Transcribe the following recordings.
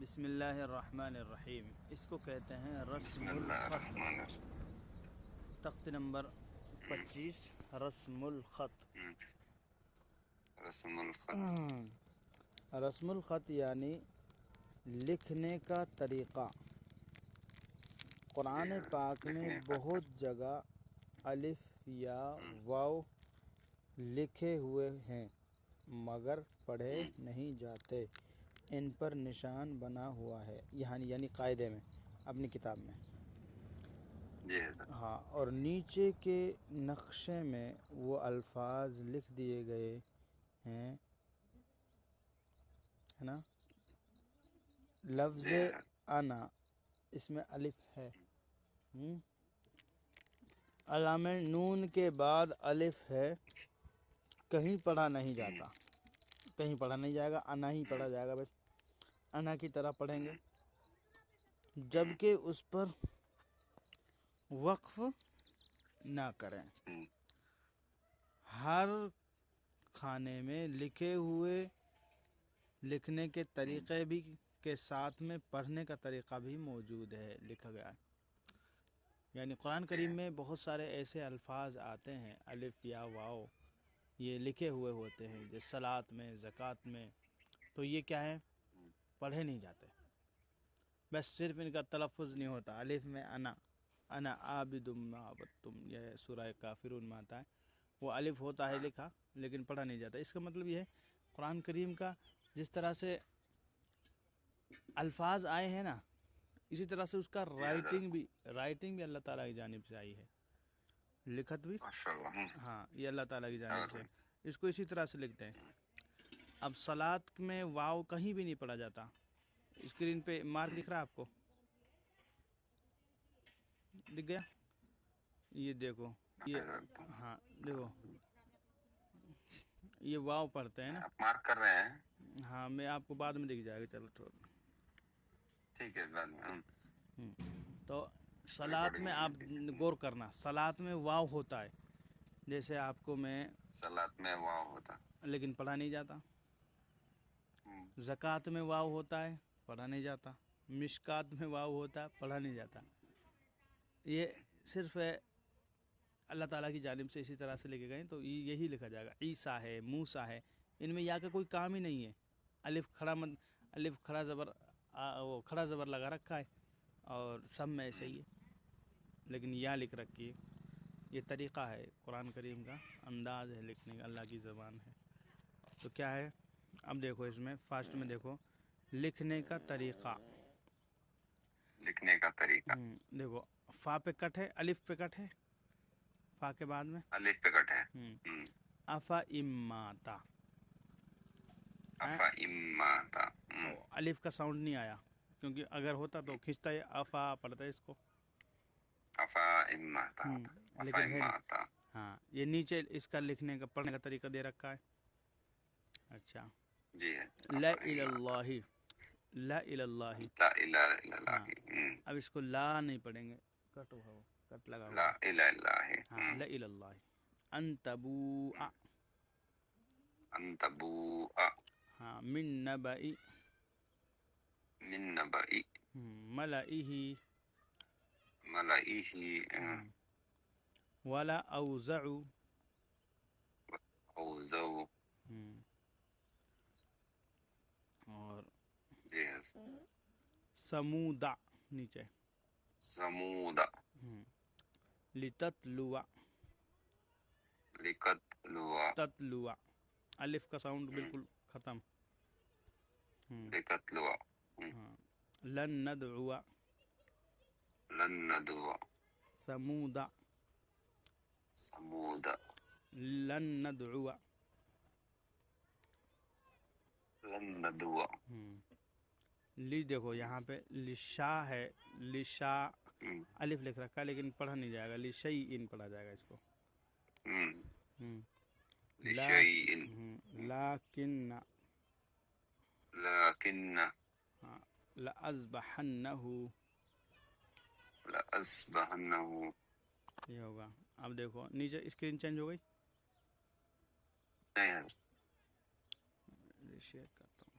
بسم اللہ الرحمن الرحیم، اس کو کہتے ہیں بسم رسم اللہ الخط۔ الرحمن الرحیم۔ تخت نمبر 25، رسم الخط۔ رسم الخط، رسم الخط یعنی لکھنے کا طریقہ۔ قرآن پاک میں لکھنے کا بہت جگہ الف یا واو لکھے ہوئے ہیں مگر پڑھے نہیں جاتے، ان پر نشان بنا ہوا ہے، یعنی قاعدے میں، اپنی کتاب میں۔ جی حضرت۔ ہاں، اور نیچے کے نقشے میں وہ الفاظ لکھ دیے گئے ہیں، ہے نا۔ لفظ جی حضرت۔ انا، اس میں الف ہے، علامہ نون کے بعد الف ہے، کہیں پڑھا نہیں جاتا، کہیں پڑھا نہیں جائے گا، انا ہی پڑھا جائے گا، بس انا کی طرح پڑھیں گے، جبکہ اس پر وقف نہ کریں۔ ہر کھانے میں لکھے ہوئے لکھنے کے طریقے بھی کے ساتھ میں پڑھنے کا طریقہ بھی موجود ہے، لکھا گیا ہے۔ یعنی قرآن کریم میں بہت سارے ایسے الفاظ آتے ہیں الف یا واو، یہ لکھے ہوئے ہوتے ہیں، جیسے صلاۃ میں، زکوٰۃ میں، تو یہ کیا ہے، پڑھے نہیں جاتے، بس صرف ان کا تلفظ نہیں ہوتا۔ الف میں انا عابد ما عبدتم، یہ سورہ کافرون میں آتا ہے، وہ الف ہوتا ہے لکھا لیکن پڑھا نہیں جاتا۔ اس کا مطلب یہ ہے قرآن کریم کا جس طرح سے الفاظ آئے ہیں نا، اسی طرح سے اس کا رائٹنگ بھی اللہ تعالیٰ کی جانب سے آئی ہے، لکھت بھی، ہاں، یہ اللہ تعالیٰ کی جانب سے، اس کو اسی طرح سے لکھتے ہیں۔ اب صلاۃ میں واو کہیں بھی نہیں پڑھا جاتا، اسکرین پہ مارک دکھ رہا ہے آپ کو، دکھ گیا، یہ دیکھو، یہ ہاں دیکھو، یہ واو پڑھتے ہیں نا، آپ مارک کر رہے ہیں؟ ہاں، میں آپ کو بعد میں دکھ جائے گا، چلو تھوڑا، ٹھیک ہے، بعد میں تو صلاۃ میں آپ غور کرنا، صلاۃ میں واو ہوتا ہے، جیسے آپ کو میں، صلاۃ میں واو ہوتا، لیکن پڑھا نہیں جاتا۔ زکوٰۃ میں واو ہوتا ہے، پڑھا نہیں جاتا۔ مشکات میں واو ہوتا ہے، پڑھا نہیں جاتا۔ یہ صرف اللہ تعالیٰ کی جانب سے اسی طرح سے لکھے گئے، تو یہی لکھا جائے گا۔ عیسیٰ ہے، موسیٰ ہے، ان میں یا کا کوئی کام ہی نہیں ہے، الف کھڑا زبر، وہ کھڑا زبر لگا رکھا ہے، اور سب میں ایسے ہی ہے، لیکن یا لکھ رکھی ہے۔ یہ طریقہ ہے قرآن کریم کا، انداز ہے لکھنے کا، اللہ کی زبان ہے۔ تو کیا ہے، اب دیکھو اس میں فاسٹ میں دیکھو، لکھنے کا طریقہ، لکھنے کا طریقہ، دیکھو فا پہ کٹ ہے، الف پہ کٹ ہے، فا کے بعد میں الف پہ کٹ ہے، افا اماتا، افا اماتا، الف کا ساؤنڈ نہیں آیا، کیونکہ اگر ہوتا تو کھینچتا ہے، افا پڑھتا ہے اس کو، افا اماتا، افا لیکن ہے نہیں۔ اماتا، ہاں، یہ نیچے اس کا لکھنے کا پڑھنے کا طریقہ دے رکھا ہے۔ اچھا، جی ہے، لا افا الہ اماتا، اللہ، لا الہ اللہ، لا الہ الا ہاں، اللہ، اب اس کو لا نہیں پڑھیں گے، کٹ لگا ہوا لا ہے، الہ الا ہاں، اللہ، لا الہ اللہ، انتبوء، انتبوء، ہاں، من نبئی، من نبئی، ملئہ، ملئہ، ولا اوزع، اوزو، اور جی ہے، سمودا نیچے، سمود، لتتلوا، لکتلوا، تتلوا، الف کا ساؤنڈ بالکل ختم، لکتلوا، ہاں، لن ندعو، لن ندعو، سمودا، سمود، لن ندعو، لن ندعو، لی دیکھو یہاں پہ لشا ہے، لشا الف لکھ رکھا ہے لیکن پڑھا نہیں جائے گا، لشیء پڑھا جائے گا اس کو، لا، لشیء، لیکن، لیکن، ہاں، لأذبحنہ، لأصبحنہ، یہ ہوگا۔ اب دیکھو نیچے اسکرین چینج ہو گئی، نہیں، شیئر کرتا ہوں،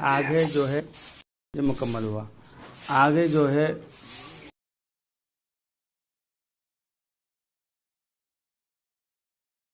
آگے جو ہے یہ مکمل ہوا. آگے جو ہے